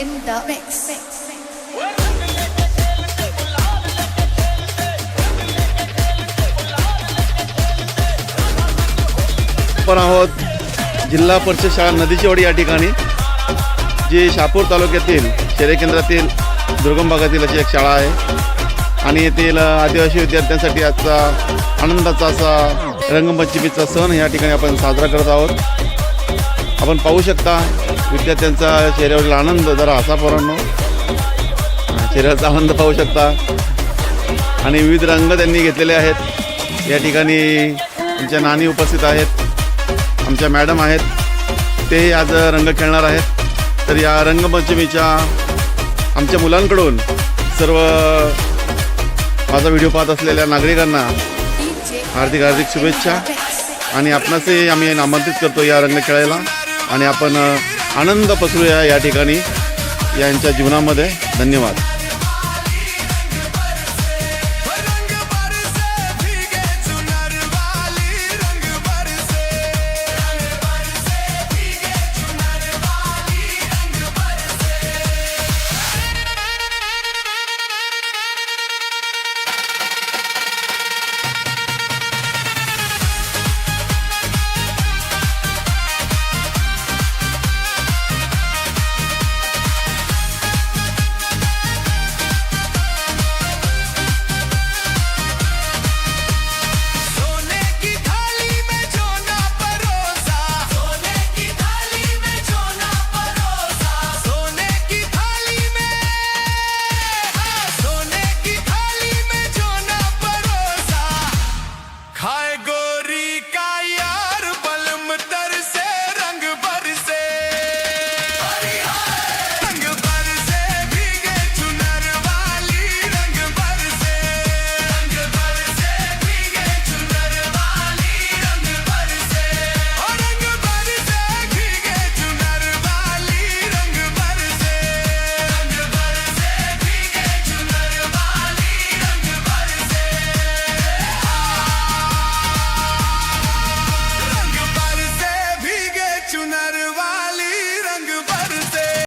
in the mix. आपण आहोत जिल्हा परिषद शाळा नदीची वाडी या ठिकाणी, जी शहापूर तालुक्यातील शहरी केंद्रातील दुर्गम भागातील अशी एक शाळा आहे आणि येथील आदिवासी विद्यार्थ्यांसाठी आजचा आनंदाचा असा रंगपंचमीचा सण या ठिकाणी आपण साजरा करत आहोत। आपण पाहू शकता विद्यार्थ्यांचा चेहऱ्यावरील आनंद, जरा हसा पोरांनो, चेहऱ्याचा आनंद पाहू शकता आणि विविध रंग त्यांनी घेतलेले आहेत। या ठिकाणी आमच्या नानी उपस्थित आहेत, आमच्या मॅडम आहेत, ते आज रंग खेळणार आहेत। तर या रंगपंचमीच्या आमच्या मुलांकडून सर्व माझा व्हिडिओ पाहत असलेल्या नागरिकांना हार्दिक हार्दिक शुभेच्छा आणि आपणासही आम्ही आमंत्रित करतो या रंग खेळायला आणि आपण आनंद पसरूया या ठिकाणी यांच्या जीवनामध्ये। धन्यवाद। खाए